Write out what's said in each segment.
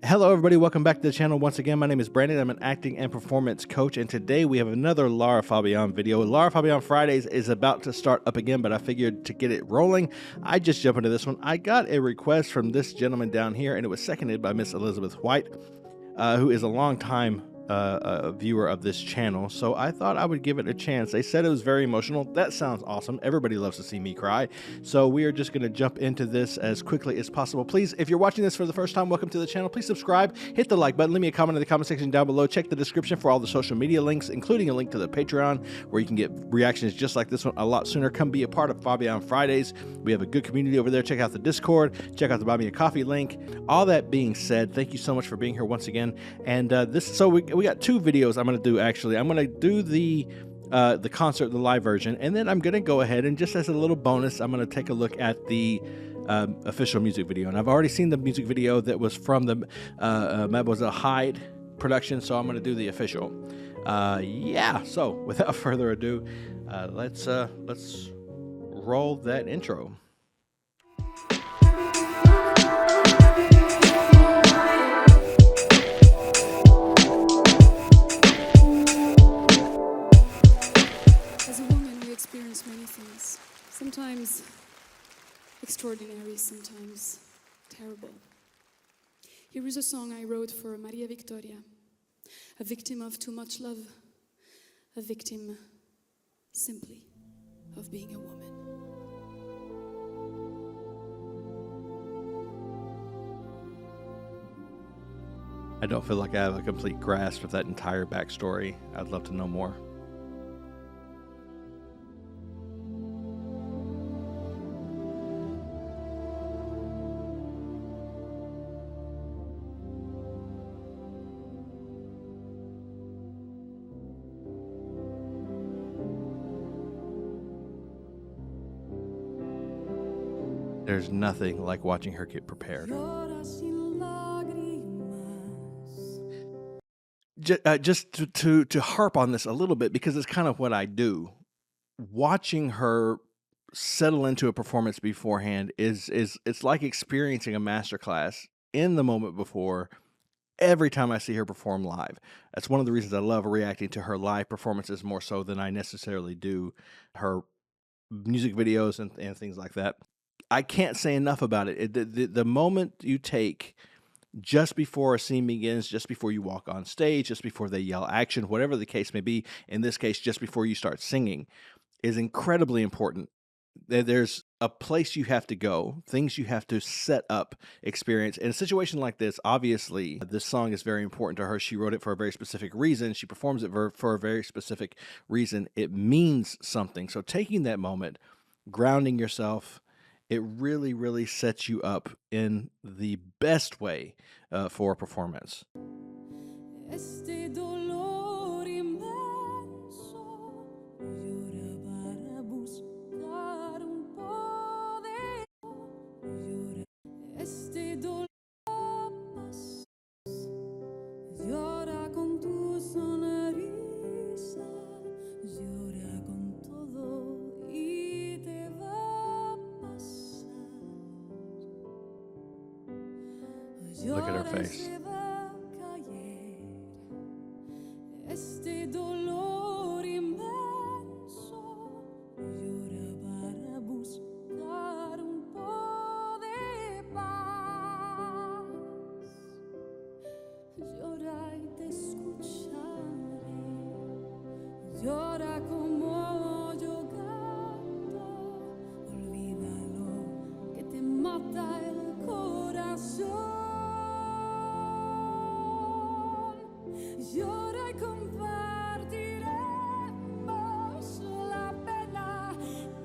Hello, everybody. Welcome back to the channel. Once again, my name is Brandon. I'm an acting and performance coach, and today we have another Lara Fabian video. Lara Fabian Fridays is about to start up again, but I figured to get it rolling, I just jump into this one. I got a request from this gentleman down here, and it was seconded by Miss Elizabeth White, who is a longtime viewer of this channel, so I thought I would give it a chance. They said it was very emotional. That sounds awesome. Everybody loves to see me cry, so we are just going to jump into this as quickly as possible. Please, if you're watching this for the first time, welcome to the channel. Please subscribe, hit the like button, leave me a comment in the comment section down below. Check the description for all the social media links, including a link to the Patreon, where you can get reactions just like this one a lot sooner. Come be a part of Fabian Fridays. We have a good community over there. Check out the Discord, check out the Buy Me a Coffee link. All that being said, thank you so much for being here once again. And we got two videos I'm going to do. Actually, I'm going to do the concert, the live version, and then I'm going to go ahead and, just as a little bonus, I'm going to take a look at the official music video. And I've already seen the music video that was from the Mademoiselle Hyde production, so I'm going to do the official. Yeah. So without further ado, let's roll that intro. Many things, sometimes extraordinary, sometimes terrible. Here is a song I wrote for Maria Victoria, a victim of too much love, a victim simply of being a woman. I don't feel like I have a complete grasp of that entire backstory. I'd love to know more. There's nothing like watching her get prepared. Just to harp on this a little bit, because it's kind of what I do. Watching her settle into a performance beforehand it's like experiencing a masterclass in the moment before. Every time I see her perform live, that's one of the reasons I love reacting to her live performances more so than I necessarily do her music videos and things like that. I can't say enough about it. The moment you take just before a scene begins, just before you walk on stage, just before they yell action, whatever the case may be, in this case, just before you start singing, is incredibly important. There's a place you have to go, things you have to set up, experience. In a situation like this, obviously, this song is very important to her. She wrote it for a very specific reason. She performs it for a very specific reason. It means something. So taking that moment, grounding yourself, it really, really sets you up in the best way for a performance. Look at her face. Llora como yo canto, olvídalo que te mata el corazón. Llora y compartiremos la pena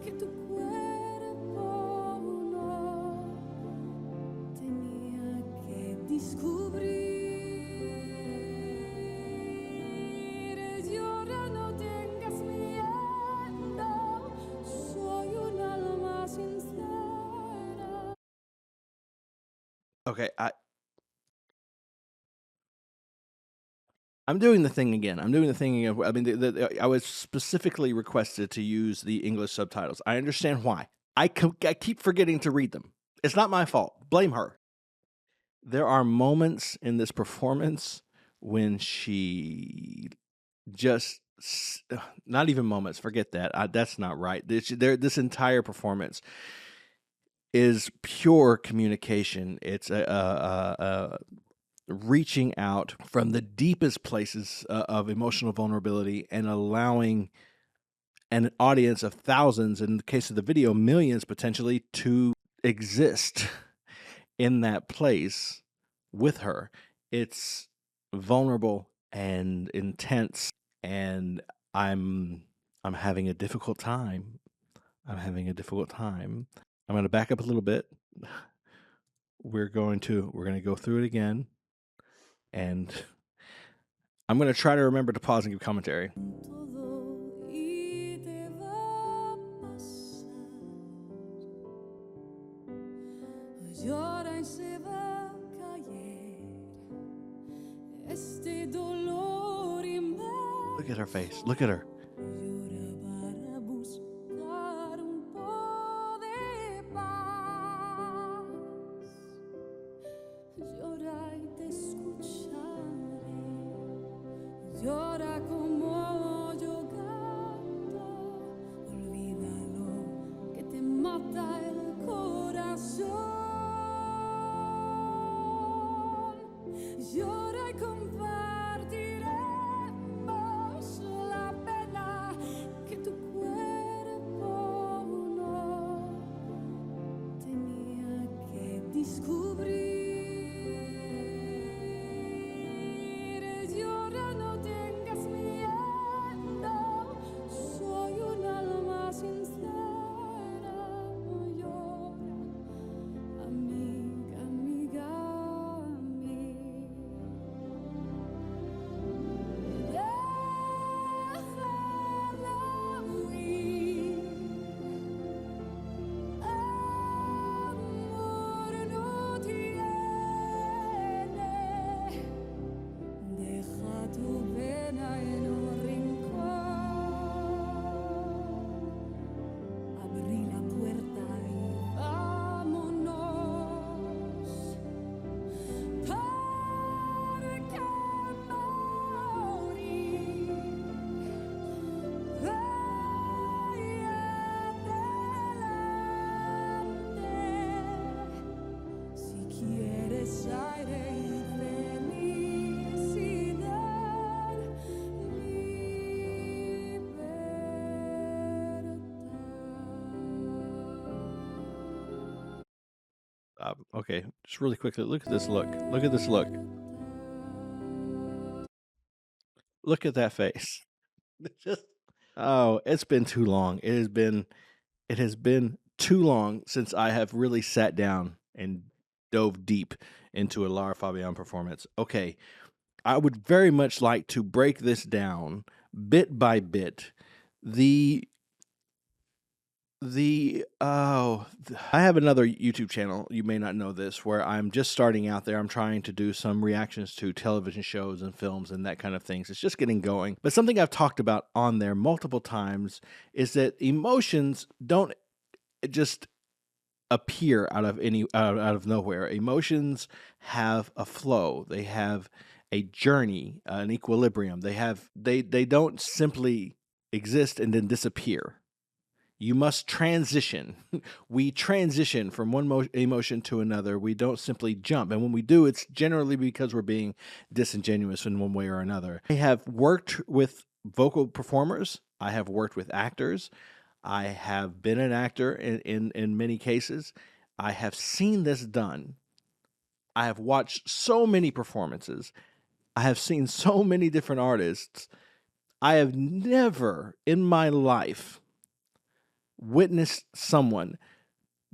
que tu cuerpo no tenía que descubrir. Llora, no tengas miedo, soy un alma sincera. Okay, I'm doing the thing again. I mean, I was specifically requested to use the English subtitles. I understand why. I keep forgetting to read them. It's not my fault. Blame her. There are moments in this performance when she just not even moments. Forget that. That's not right. This entire performance is pure communication. It's a reaching out from the deepest places of emotional vulnerability and allowing an audience of thousands, in the case of the video, millions potentially, to exist in that place with her. It's vulnerable and intense, and I'm having a difficult time. I'm going to back up a little bit. We're going to go through it again, and I'm going to try to remember to pause and give commentary. Look at her face. Look at her. Okay, just really quickly, look at this look. Look at this look. Look at that face. It's been too long. It has been too long since I have really sat down and dove deep into a Lara Fabian performance. Okay, I would very much like to break this down bit by bit. I have another YouTube channel, you may not know this, where I'm just starting out there. I'm trying to do some reactions to television shows and films and that kind of things. It's just getting going. But something I've talked about on there multiple times is that emotions don't just appear out of nowhere. Emotions have a flow. They have a journey, an equilibrium. They don't simply exist and then disappear. You must transition. We transition from one emotion to another. We don't simply jump. And when we do, it's generally because we're being disingenuous in one way or another. I have worked with vocal performers. I have worked with actors. I have been an actor in many cases. I have seen this done. I have watched so many performances. I have seen so many different artists. I have never in my life witnessed someone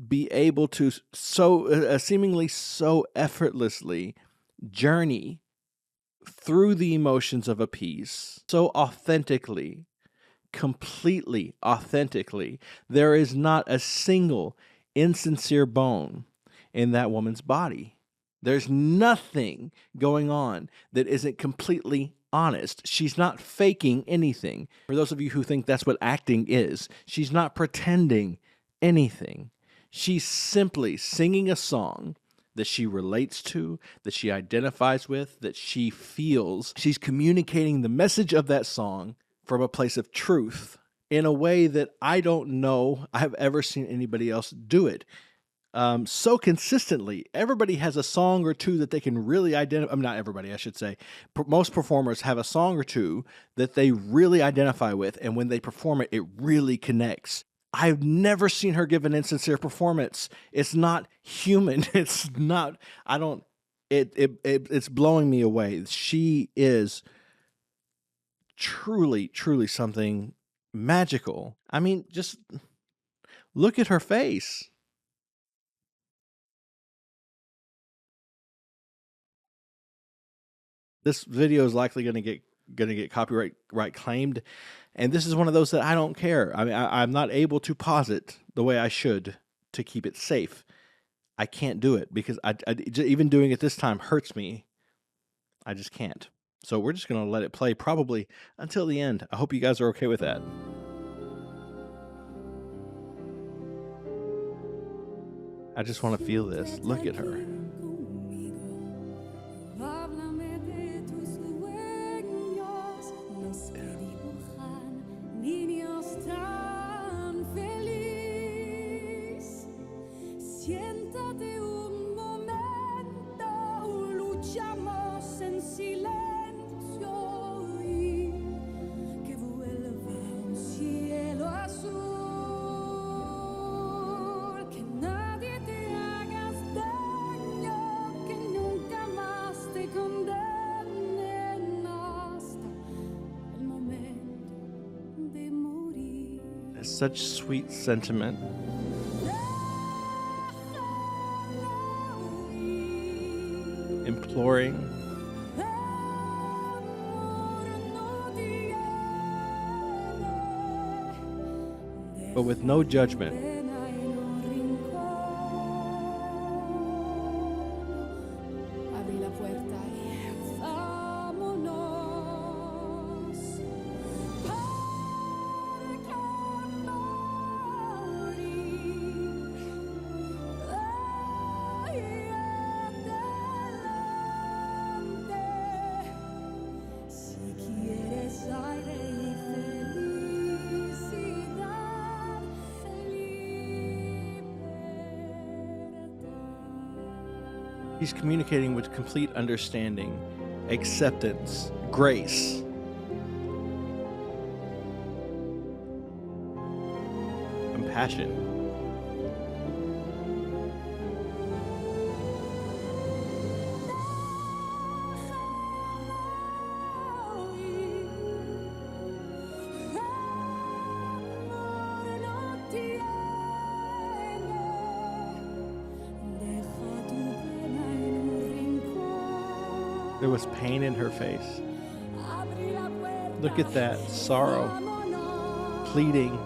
be able to seemingly so effortlessly journey through the emotions of a piece so authentically, completely authentically. There is not a single insincere bone in that woman's body. There's nothing going on that isn't completely honest. She's not faking anything. For those of you who think that's what acting is, she's not pretending anything. She's simply singing a song that she relates to, that she identifies with, that she feels. She's communicating the message of that song from a place of truth in a way that I don't know I've ever seen anybody else do it. So consistently. Everybody has a song or two that they can really identify. Not everybody, I should say. Most performers have a song or two that they really identify with, and when they perform it, it really connects. I've never seen her give an insincere performance. It's not human. It's not. I don't. It's blowing me away. She is truly, truly something magical. I mean, just look at her face. This video is likely going to get copyright claimed, and this is one of those that I don't care. I mean, I'm not able to pause it the way I should to keep it safe. I can't do it because even doing it this time hurts me. I just can't. So we're just going to let it play probably until the end. I hope you guys are okay with that. I just want to feel this. Look at her. Such sweet sentiment. Imploring. But with no judgment. He's communicating with complete understanding, acceptance, grace. Compassion. There was pain in her face. Look at that sorrow, pleading.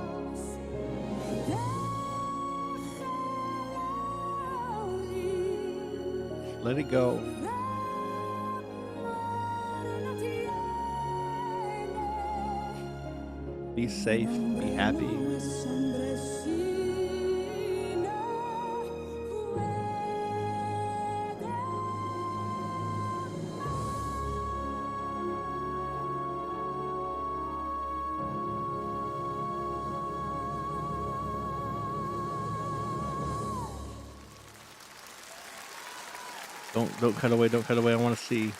Let it go. Be safe, be happy. Don't cut away, don't cut away. I want to see.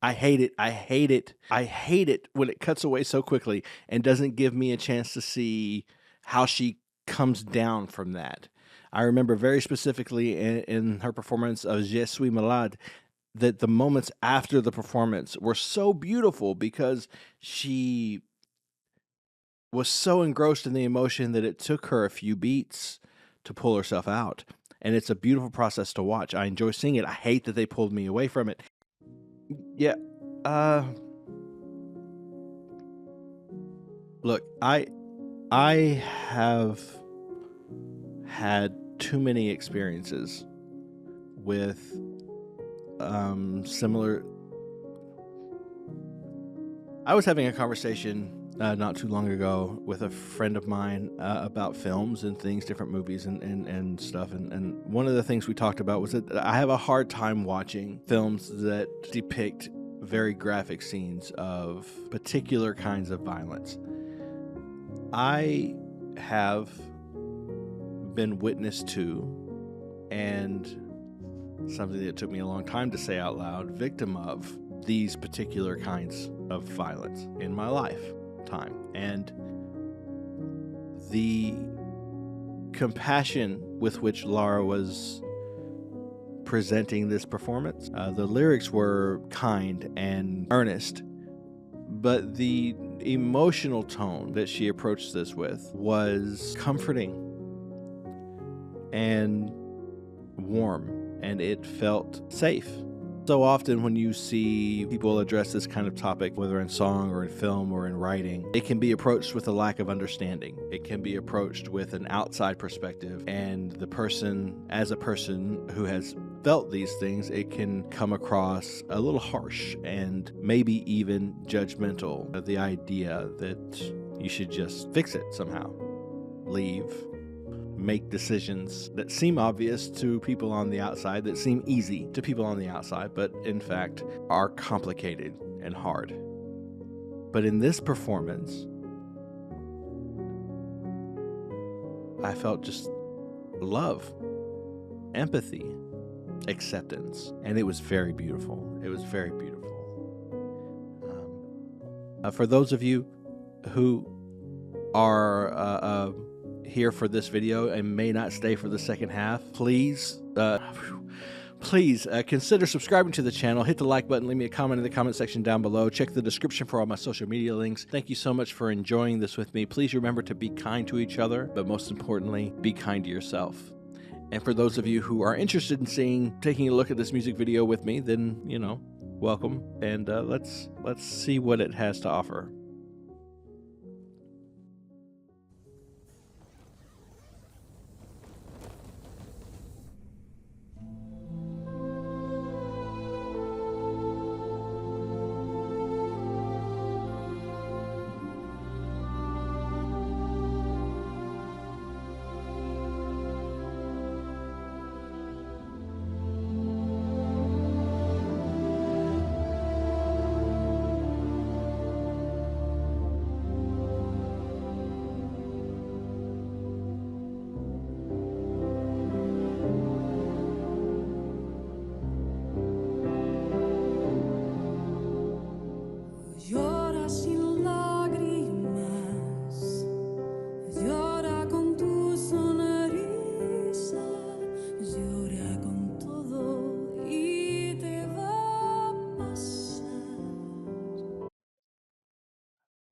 I hate it. I hate it. I hate it when it cuts away so quickly and doesn't give me a chance to see how she comes down from that. I remember very specifically in her performance of Je suis malade that the moments after the performance were so beautiful because she was so engrossed in the emotion that it took her a few beats to pull herself out. And it's a beautiful process to watch. I enjoy seeing it. I hate that they pulled me away from it. Yeah. Look, I have had too many experiences with similar. I was having a conversation not too long ago with a friend of mine about films and things, different movies and stuff. And one of the things we talked about was that I have a hard time watching films that depict very graphic scenes of particular kinds of violence. I have been witness to, and something that took me a long time to say out loud, victim of these particular kinds of violence in my lifetime. And the compassion with which Lara was presenting this performance, the lyrics were kind and earnest, but the emotional tone that she approached this with was comforting and warm, and it felt safe. So often when you see people address this kind of topic, whether in song or in film or in writing, it can be approached with a lack of understanding. It can be approached with an outside perspective, and the person, as a person who has felt these things, it can come across a little harsh and maybe even judgmental. The idea that you should just fix it somehow, leave, make decisions that seem obvious to people on the outside, that seem easy to people on the outside, but in fact are complicated and hard. But in this performance, I felt just love, empathy, acceptance, and it was very beautiful. It was very beautiful. For those of you who are here for this video and may not stay for the second half, please consider subscribing to the channel. Hit the like button, leave me a comment in the comment section down below. Check the description for all my social media links. Thank you so much for enjoying this with me. Please remember to be kind to each other, but most importantly, be kind to yourself. And for those of you who are interested in taking a look at this music video with me, then, welcome, and let's see what it has to offer.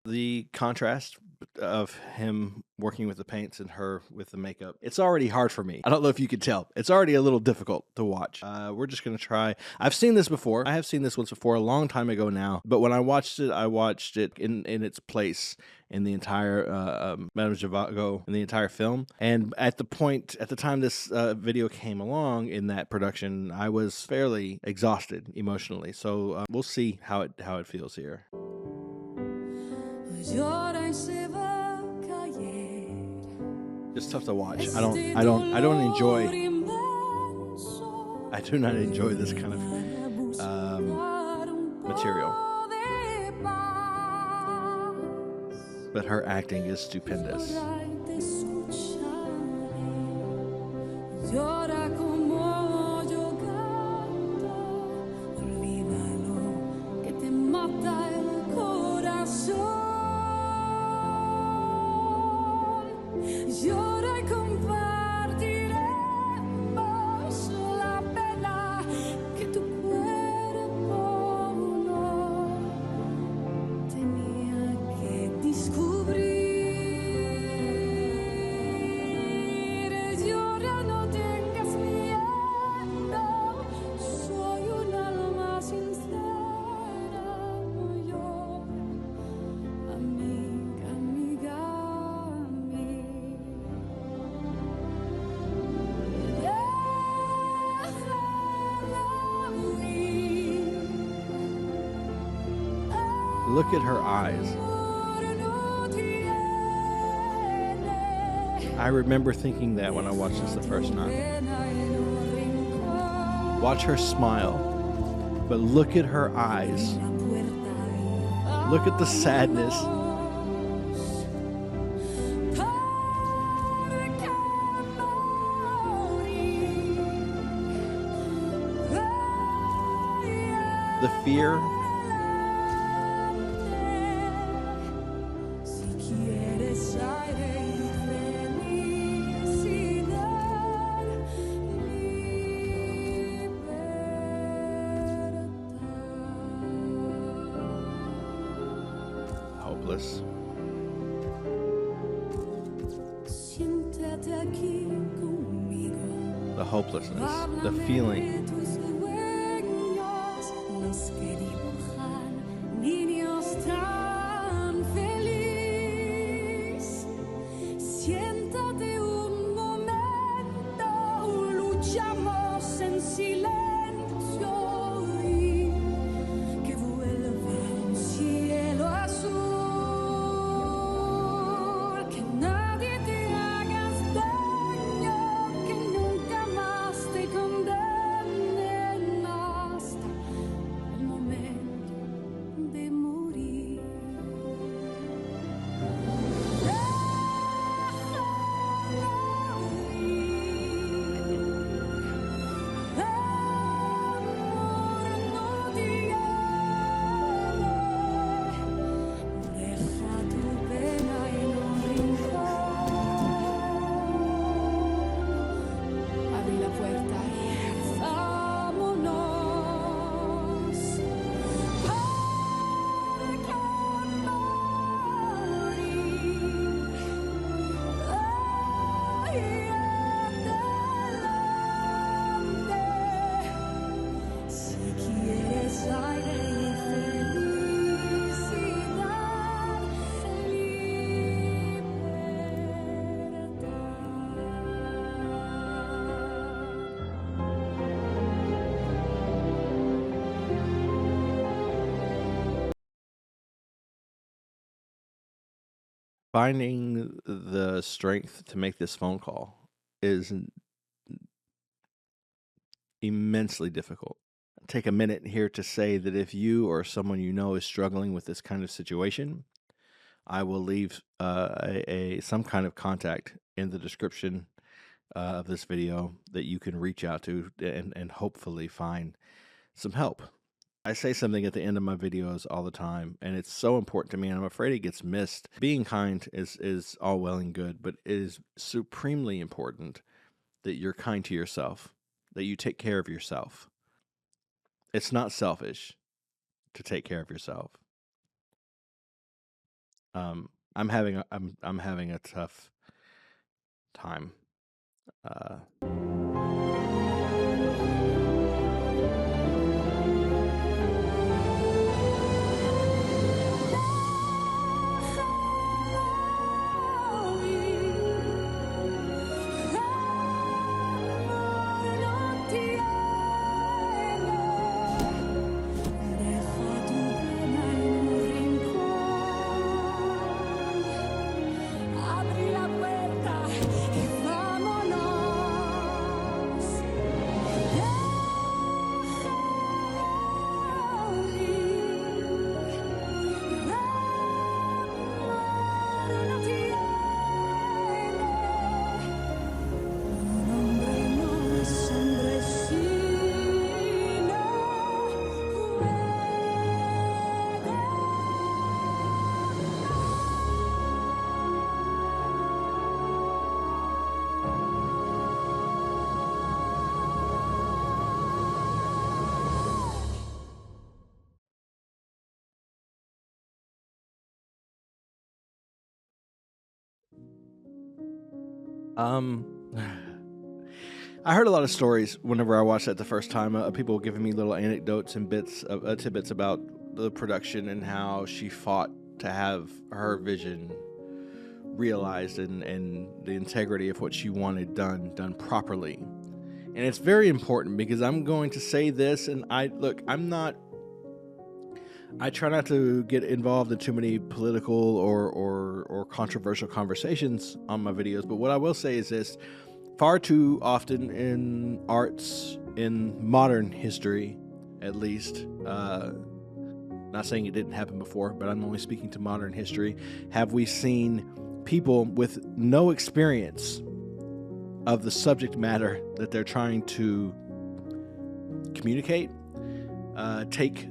The contrast of him working with the paints and her with the makeup, it's already hard for me. I don't know if you could tell. It's already a little difficult to watch. We're just going to try. I've seen this before. I have seen this once before, a long time ago now. But when I watched it in its place in the entire Madame Zhivago, in the entire film. And at the time this video came along in that production, I was fairly exhausted emotionally. So we'll see how it feels here. It's tough to watch. I do not enjoy this kind of material. But her acting is stupendous. Look at her eyes. I remember thinking that when I watched this the first time. Watch her smile, but look at her eyes. Look at the sadness. The fear. Hopeless. The hopelessness, the feeling. Finding the strength to make this phone call is immensely difficult. Take a minute here to say that if you or someone you know is struggling with this kind of situation, I will leave some kind of contact in the description of this video that you can reach out to and hopefully find some help. I say something at the end of my videos all the time, and it's so important to me, and I'm afraid it gets missed. Being kind is all well and good, but it is supremely important that you're kind to yourself, that you take care of yourself. It's not selfish to take care of yourself. I'm having a tough time. I heard a lot of stories whenever I watched that the first time. People giving me little anecdotes and tidbits about the production and how she fought to have her vision realized and the integrity of what she wanted done properly. And it's very important because I'm going to say this, and I'm I try not to get involved in too many political or controversial conversations on my videos, but what I will say is this: far too often in arts, in modern history, at least, not saying it didn't happen before, but I'm only speaking to modern history, have we seen people with no experience of the subject matter that they're trying to communicate, take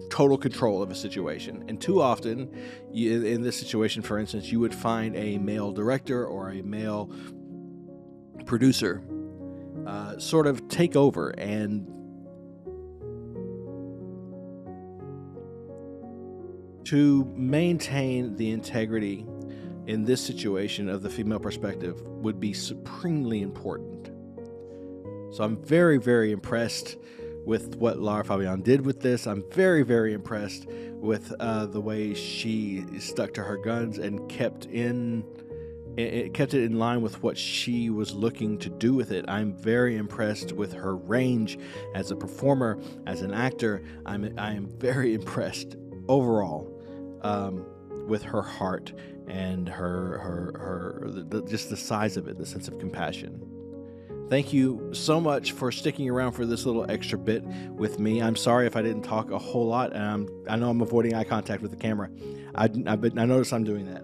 total control of a situation. And too often, in this situation, for instance, you would find a male director or a male producer sort of take over and to maintain the integrity in this situation of the female perspective would be supremely important. So I'm very, very impressed with what Lara Fabian did with this. I'm very, very impressed with the way she stuck to her guns and kept it in line with what she was looking to do with it. I'm very impressed with her range as a performer, as an actor. I am very impressed overall with her heart and just the size of it, the sense of compassion. Thank you so much for sticking around for this little extra bit with me. I'm sorry if I didn't talk a whole lot. I know I'm avoiding eye contact with the camera. I notice I'm doing that.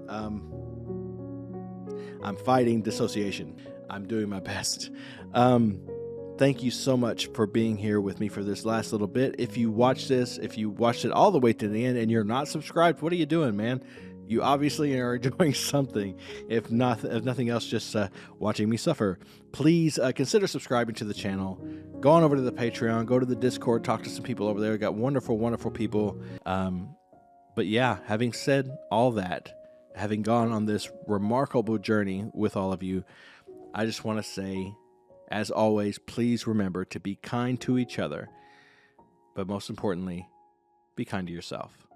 I'm fighting dissociation. I'm doing my best. Thank you so much for being here with me for this last little bit. If you watched it all the way to the end and you're not subscribed, what are you doing, man? You obviously are doing something. If nothing else, just watching me suffer. Please consider subscribing to the channel. Go on over to the Patreon. Go to the Discord. Talk to some people over there. We got wonderful, wonderful people. But yeah, having said all that, having gone on this remarkable journey with all of you, I just want to say, as always, please remember to be kind to each other. But most importantly, be kind to yourself.